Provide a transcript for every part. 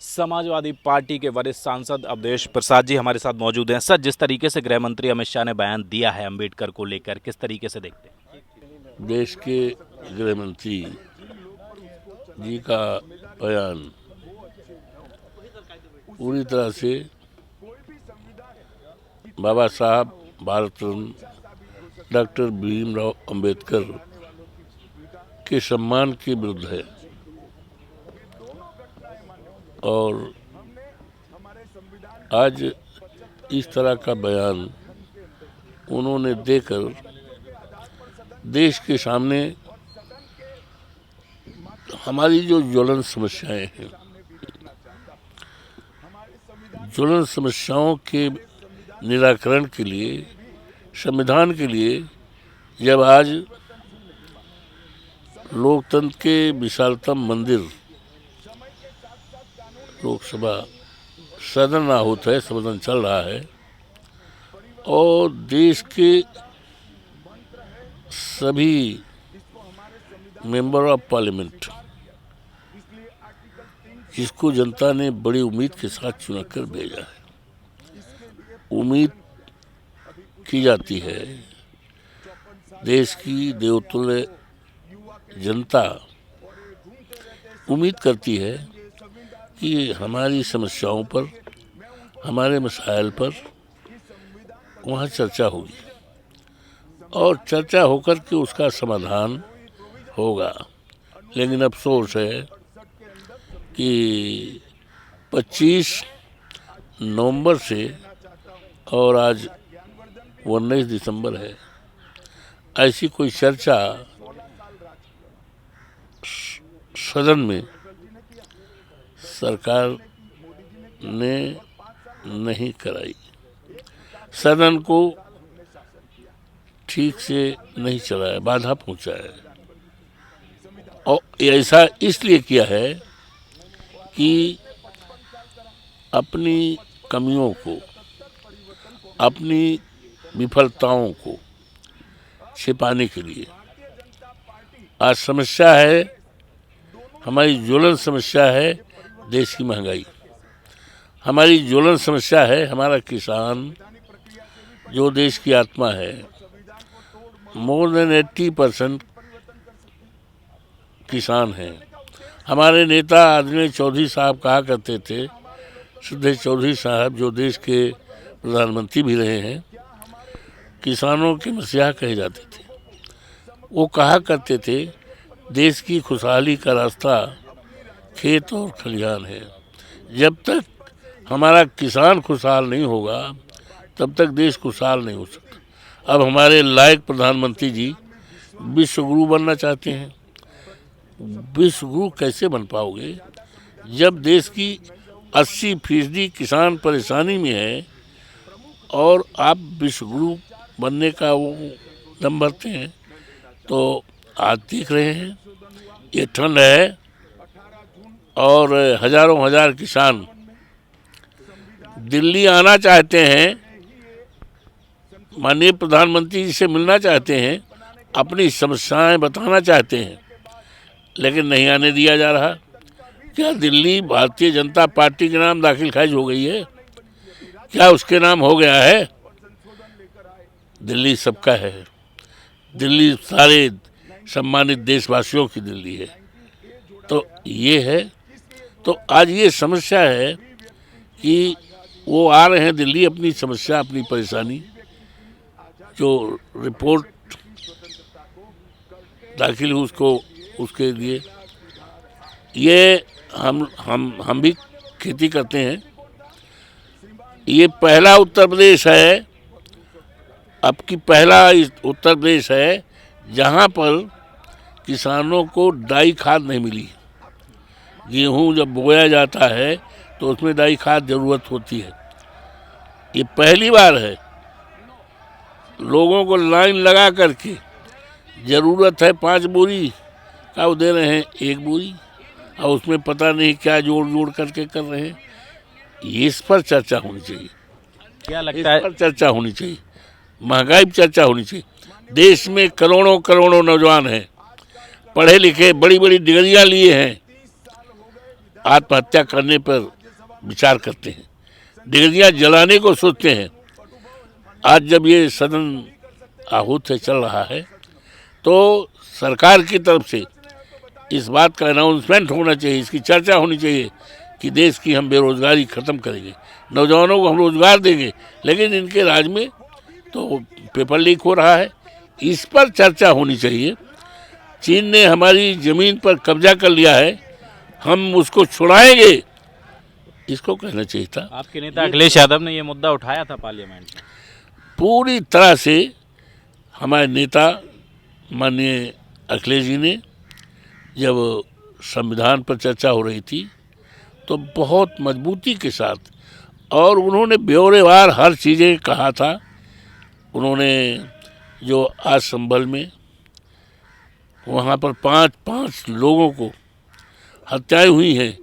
Samajwadi party के वरिष्ठ सांसद अवधेश प्रसाद जी हमारे साथ मौजूद हैं। सर, जिस तरीके से गृह मंत्री अमित शाह ने बयान दिया है अंबेडकर को लेकर, किस तरीके से देखते हैं? देश के गृह मंत्री जी का बयान पूरी तरह से बाबा साहब भारत रत्न डॉक्टर भीमराव अंबेडकर के सम्मान के विरुद्ध है और आज इस तरह का बयान उन्होंने देकर देश के सामने हमारी जो ज्वलंत समस्याएं हैं, ज्वलंत समस्याओं के निराकरण के लिए, संविधान के लिए, जब आज लोकतंत्र के विशालतम मंदिर लोकसभा सदन आहूत है, सदन चल रहा है और देश के सभी मेंबर ऑफ पार्लियामेंट जिसको जनता ने बड़ी उम्मीद के साथ चुनकर भेजा है, उम्मीद की जाती है देश की देवतुल्य जनता उम्मीद करती है कि हमारी समस्याओं पर, हमारे मसाइल पर वहाँ चर्चा होगी और चर्चा होकर के उसका समाधान होगा। लेकिन अफसोस है कि 25 नवंबर से और आज 19 दिसंबर है, ऐसी कोई चर्चा सदन में सरकार ने नहीं कराई, सदन को ठीक से नहीं चलाया, बाधा पहुंचाया और ऐसा इसलिए किया है कि अपनी कमियों को, अपनी विफलताओं को छिपाने के लिए। आज समस्या है, हमारी ज्वलंत समस्या है देश की महंगाई, हमारी ज्वलंत समस्या है हमारा किसान जो देश की आत्मा है। मोर देन 80% किसान हैं। हमारे नेता आदरणीय चौधरी साहब कहा करते थे, सुधीर चौधरी साहब जो देश के प्रधानमंत्री भी रहे हैं, किसानों के मसीहा कहे जाते थे। वो कहा करते थे देश की खुशहाली का रास्ता खेत और खलिहान है। जब तक हमारा किसान खुशहाल नहीं होगा तब तक देश खुशहाल नहीं हो सकता। अब हमारे लायक प्रधानमंत्री जी विश्व गुरु बनना चाहते हैं। विश्व गुरु कैसे बन पाओगे जब देश की 80% किसान परेशानी में है और आप विश्व गुरु बनने का वो दम भरते हैं। तो आज देख रहे हैं ये ठंड है और हजारों हजार किसान दिल्ली आना चाहते हैं, माननीय प्रधानमंत्री जी से मिलना चाहते हैं, अपनी समस्याएं बताना चाहते हैं, लेकिन नहीं आने दिया जा रहा। क्या दिल्ली भारतीय जनता पार्टी के नाम दाखिल खारिज हो गई है? क्या उसके नाम हो गया है? दिल्ली सबका है, दिल्ली सारे सम्मानित देशवासियों की दिल्ली है। तो ये है, तो आज ये समस्या है कि वो आ रहे हैं दिल्ली अपनी समस्या, अपनी परेशानी जो रिपोर्ट दाखिल हुई उसको, उसके लिए ये हम भी खेती करते हैं। ये पहला उत्तर प्रदेश है, अब की पहला उत्तर प्रदेश है जहाँ पर किसानों को डाई खाद नहीं मिली। गेहूं जब बोया जाता है तो उसमें डाई खाद जरूरत होती है। ये पहली बार है लोगों को लाइन लगा करके ज़रूरत है 5 बोरी का, वो दे रहे हैं 1 बोरी और उसमें पता नहीं क्या जोड़ जोड़ करके कर रहे हैं। इस पर चर्चा होनी चाहिए। क्या लगता है? इस पर चर्चा होनी चाहिए, महंगाई पर चर्चा होनी चाहिए। देश में करोड़ों करोड़ों नौजवान हैं, पढ़े लिखे, बड़ी बड़ी डिग्रियां लिए हैं, आत्महत्या करने पर विचार करते हैं, डिग्रियां जलाने को सोचते हैं। आज जब ये सदन आहूत से चल रहा है तो सरकार की तरफ से इस बात का अनाउंसमेंट होना चाहिए, इसकी चर्चा होनी चाहिए कि देश की हम बेरोजगारी खत्म करेंगे, नौजवानों को हम रोजगार देंगे। लेकिन इनके राज में तो पेपर लीक हो रहा है, इस पर चर्चा होनी चाहिए। चीन ने हमारी जमीन पर कब्जा कर लिया है, हम उसको छुड़ाएंगे, इसको कहना चाहिए था। आपके नेता अखिलेश यादव ने ये मुद्दा उठाया था पार्लियामेंट में। पूरी तरह से हमारे नेता माननीय अखिलेश जी ने जब संविधान पर चर्चा हो रही थी तो बहुत मजबूती के साथ और उन्होंने ब्यौरेवार हर चीज़ें कहा था। उन्होंने जो आज संभल में वहाँ पर 5 लोगों को हत्याएं हुई हैं,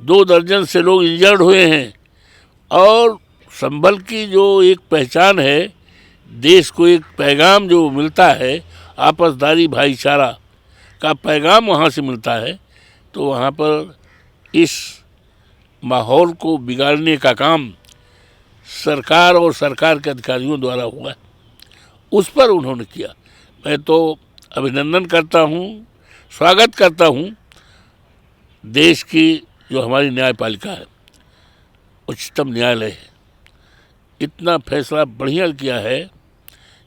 2 दर्जन से लोग इंजर्ड हुए हैं, और संभल की जो एक पहचान है, देश को एक पैगाम जो मिलता है, आपसदारी भाईचारा का पैगाम वहाँ से मिलता है, तो वहाँ पर इस माहौल को बिगाड़ने का काम सरकार और सरकार के अधिकारियों द्वारा हुआ है, उस पर उन्होंने किया। मैं तो अभिनंदन करता हूँ, स्वागत करता हूँ देश की जो हमारी न्यायपालिका है, उच्चतम न्यायालय है, इतना फैसला बढ़िया किया है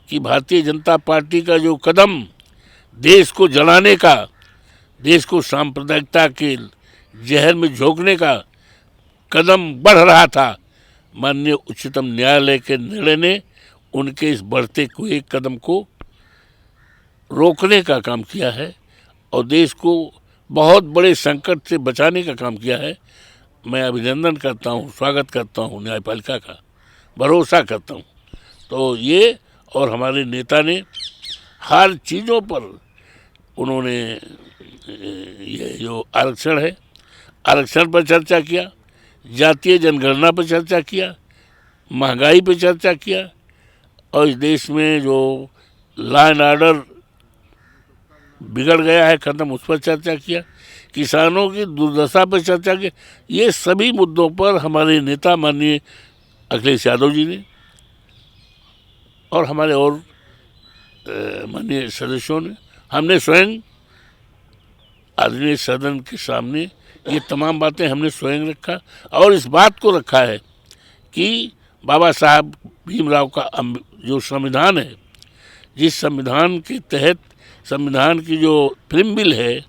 कि भारतीय जनता पार्टी का जो कदम देश को जलाने का, देश को सांप्रदायिकता के जहर में झोंकने का कदम बढ़ रहा था, माननीय उच्चतम न्यायालय के निर्णय ने उनके इस बढ़ते हुए कदम को रोकने का काम किया है और देश को बहुत बड़े संकट से बचाने का काम किया है। मैं अभिनंदन करता हूँ, स्वागत करता हूँ न्यायपालिका का, भरोसा करता हूँ। तो ये और हमारे नेता ने हर चीज़ों पर उन्होंने ये जो आरक्षण है, आरक्षण पर चर्चा किया, जातीय जनगणना पर चर्चा किया, महंगाई पर चर्चा किया, और इस देश में जो लॉ एंड ऑर्डर बिगड़ गया है ख़त्म, उस पर चर्चा किया, किसानों की दुर्दशा पर चर्चा की। ये सभी मुद्दों पर हमारे नेता माननीय अखिलेश यादव जी ने और हमारे और माननीय सदस्यों ने, हमने स्वयं आदरणीय सदन के सामने ये तमाम बातें हमने स्वयं रखा और इस बात को रखा है कि बाबा साहब भीमराव का जो संविधान है, जिस संविधान के तहत संविधान की जो प्रिम्बिल है,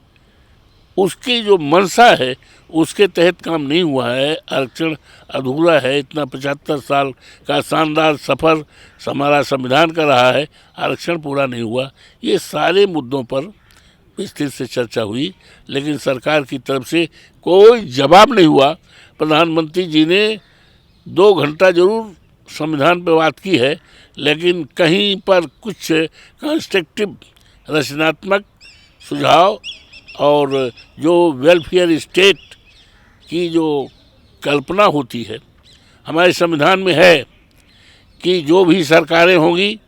उसकी जो मंशा है, उसके तहत काम नहीं हुआ है, आरक्षण अधूरा है। इतना 75 साल का शानदार सफ़र हमारा संविधान का रहा है, आरक्षण पूरा नहीं हुआ। ये सारे मुद्दों पर विस्तृत से चर्चा हुई, लेकिन सरकार की तरफ से कोई जवाब नहीं हुआ। प्रधानमंत्री जी ने 2 घंटा जरूर संविधान पर बात की है, लेकिन कहीं पर कुछ कंस्ट्रक्टिव रचनात्मक सुझाव और जो वेलफेयर स्टेट की जो कल्पना होती है हमारे संविधान में है कि जो भी सरकारें होंगी,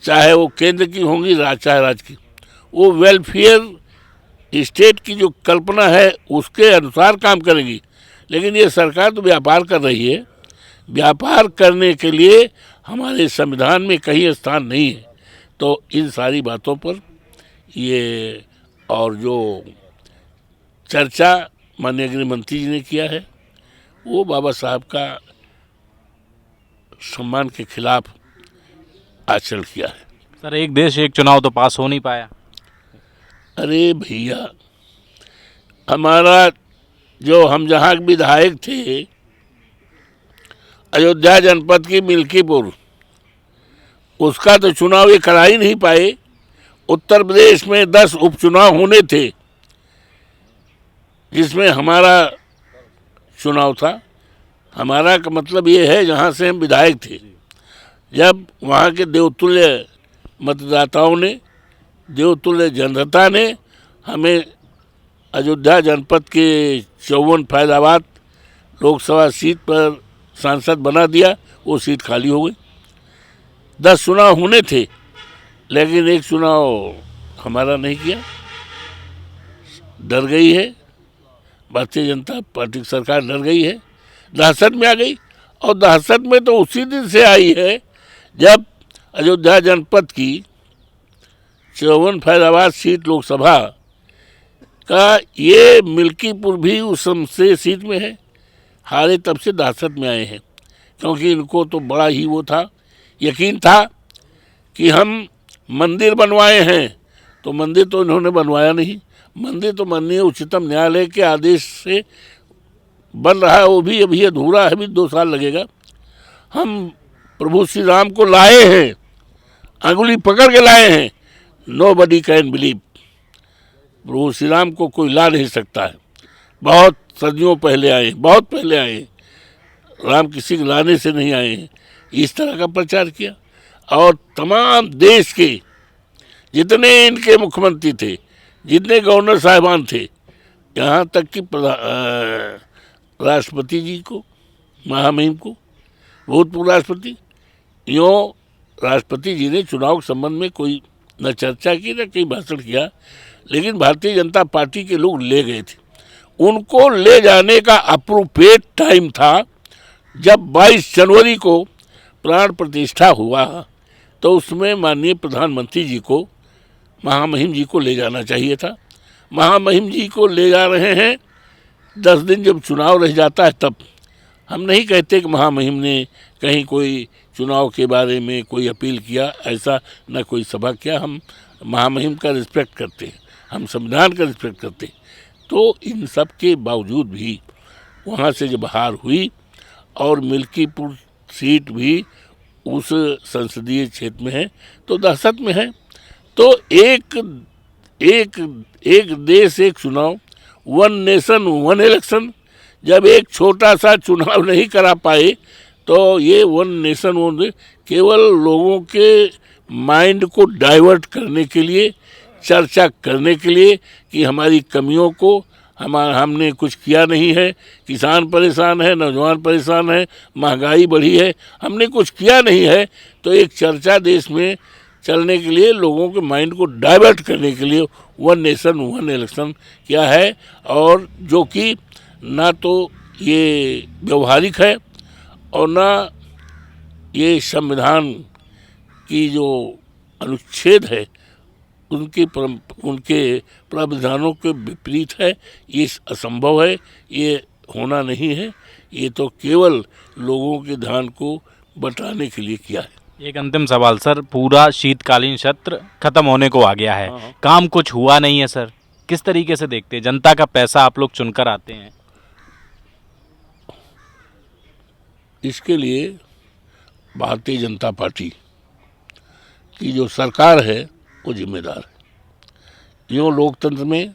चाहे वो केंद्र की होंगी चाहे राज्य की, वो वेलफेयर स्टेट की जो कल्पना है उसके अनुसार काम करेगी। लेकिन ये सरकार तो व्यापार कर रही है, व्यापार करने के लिए हमारे संविधान में कहीं स्थान नहीं है। तो इन सारी बातों पर ये और जो चर्चा माननीय गृह मंत्री जी ने किया है, वो बाबा साहब का सम्मान के खिलाफ आचरण किया है। सर, एक देश एक चुनाव तो पास हो नहीं पाया। अरे भैया, हमारा जो हम जहाँ विधायक थे, अयोध्या जनपद की मिल्कीपुर, उसका तो चुनाव ये करा ही नहीं पाए। उत्तर प्रदेश में 10 उपचुनाव होने थे, जिसमें हमारा चुनाव था। हमारा का मतलब ये है जहाँ से हम विधायक थे। जब वहाँ के देवतुल्य मतदाताओं ने, देवतुल्य जनता ने हमें अयोध्या जनपद के 54 फैजाबाद लोकसभा सीट पर सांसद बना दिया, वो सीट खाली हो गई। 10 चुनाव होने थे, लेकिन एक चुनाव हमारा नहीं किया। डर गई है भारतीय जनता पार्टी की सरकार डर गई है, दहशत में आ गई। और दहशत में तो उसी दिन से आई है जब अयोध्या जनपद की 54 फैजाबाद सीट लोकसभा का ये मिल्कीपुर भी उस से सीट में है, हारे तब से दहशत में आए हैं। क्योंकि इनको तो बड़ा ही वो था, यकीन था कि हम मंदिर बनवाए हैं, तो मंदिर तो इन्होंने बनवाया नहीं। मंदिर तो माननीय उच्चतम न्यायालय के आदेश से बन रहा है, वो भी अभी अधूरा है, अभी 2 साल लगेगा। हम प्रभु श्री राम को लाए हैं, अंगुली पकड़ के लाए हैं। नोबडी कैन बिलीव, प्रभु श्री राम को कोई ला नहीं सकता है। बहुत सदियों पहले आए, बहुत पहले आए, राम किसी के लाने से नहीं आए हैं। इस तरह का प्रचार किया। और तमाम देश के जितने इनके मुख्यमंत्री थे, जितने गवर्नर साहिबान थे, यहाँ तक कि राष्ट्रपति जी को, महामहिम को, भूतपूर्व राष्ट्रपति, यूँ राष्ट्रपति जी ने चुनाव के संबंध में कोई न चर्चा की न कहीं भाषण किया, लेकिन भारतीय जनता पार्टी के लोग ले गए थे। उनको ले जाने का अप्रोप्रिएट टाइम था जब 22 जनवरी को प्राण प्रतिष्ठा हुआ, तो उसमें माननीय प्रधानमंत्री जी को, महामहिम जी को ले जाना चाहिए था। महामहिम जी को ले जा रहे हैं 10 दिन जब चुनाव रह जाता है तब। हम नहीं कहते कि महामहिम ने कहीं कोई चुनाव के बारे में कोई अपील किया, ऐसा न कोई सभा किया। हम महामहिम का रिस्पेक्ट करते हैं, हम संविधान का रिस्पेक्ट करते हैं। तो इन सब के बावजूद भी वहाँ से जब हार हुई और मिल्कीपुर सीट भी उस संसदीय क्षेत्र में है, तो दहशत में है। तो एक देश एक चुनाव, 1 नेशन 1 इलेक्शन, जब एक छोटा सा चुनाव नहीं करा पाए, तो ये 1 नेशन 1 केवल लोगों के माइंड को डाइवर्ट करने के लिए, चर्चा करने के लिए कि हमारी कमियों को हमने कुछ किया नहीं है, किसान परेशान है, नौजवान परेशान है, महंगाई बढ़ी है, हमने कुछ किया नहीं है। तो एक चर्चा देश में चलने के लिए, लोगों के माइंड को डाइवर्ट करने के लिए 1 नेशन 1 इलेक्शन किया है, और जो कि ना तो ये व्यवहारिक है और ना ये संविधान की जो अनुच्छेद है उनके प्रावधानों के विपरीत है। ये असंभव है, ये होना नहीं है। ये तो केवल लोगों के ध्यान को बटाने के लिए किया है। एक अंतिम सवाल सर, पूरा शीतकालीन सत्र खत्म होने को आ गया है, काम कुछ हुआ नहीं है सर, किस तरीके से देखते हैं? जनता का पैसा आप लोग चुनकर आते हैं। इसके लिए भारतीय जनता पार्टी की जो सरकार है वो जिम्मेदार है। यूँ लोकतंत्र में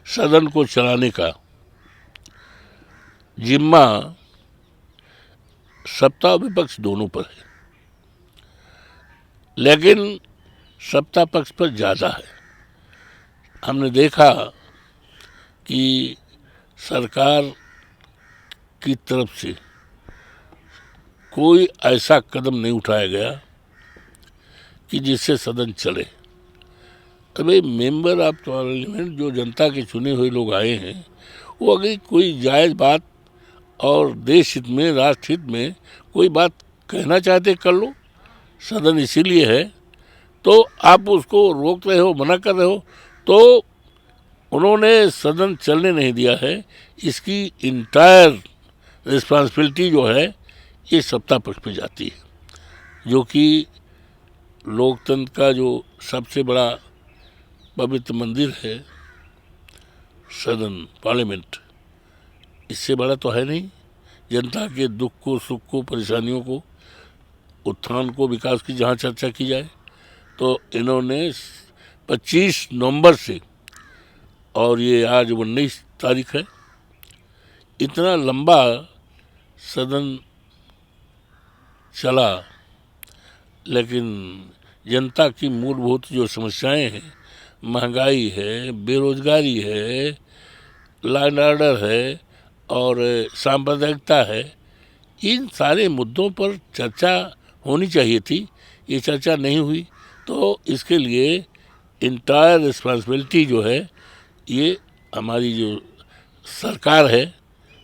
सदन को चलाने का जिम्मा सत्ता और विपक्ष दोनों पर है, लेकिन सत्ता पक्ष पर ज़्यादा है। हमने देखा कि सरकार की तरफ से कोई ऐसा कदम नहीं उठाया गया कि जिससे सदन चले। अबे मेंबर ऑफ पार्लियामेंट जो जनता के चुने हुए लोग आए हैं, वो अगर कोई जायज़ बात और देश हित में, राष्ट्र हित में कोई बात कहना चाहते कर लो। सदन इसीलिए है, तो आप उसको रोक रहे हो, मना कर रहे हो, तो उन्होंने सदन चलने नहीं दिया है। इसकी इंटायर रिस्पॉन्सिबिलिटी जो है ये सत्ता पक्ष पे जाती है, जो कि लोकतंत्र का जो सबसे बड़ा पवित्र मंदिर है, सदन, पार्लियामेंट, इससे बड़ा तो है नहीं। जनता के दुख को, सुख को, परेशानियों को, उत्थान को, विकास की जहाँ चर्चा की जाए, तो इन्होंने 25 नवंबर से, और ये आज 19 तारीख है, इतना लंबा सदन चला, लेकिन जनता की मूलभूत जो समस्याएं हैं, महंगाई है, बेरोजगारी है, लॉ एंड ऑर्डर है और सांप्रदायिकता है, इन सारे मुद्दों पर चर्चा होनी चाहिए थी। ये चर्चा नहीं हुई, तो इसके लिए इंटायर रिस्पॉन्सिबिलिटी जो है ये हमारी जो सरकार है,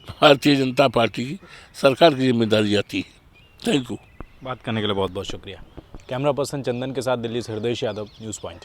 भारतीय जनता पार्टी की सरकार की जिम्मेदारी आती है। Thank you. बात करने के लिए बहुत बहुत शुक्रिया। कैमरा पर्सन चंदन के साथ दिल्ली से हृदय यादव, न्यूज़ पॉइंट।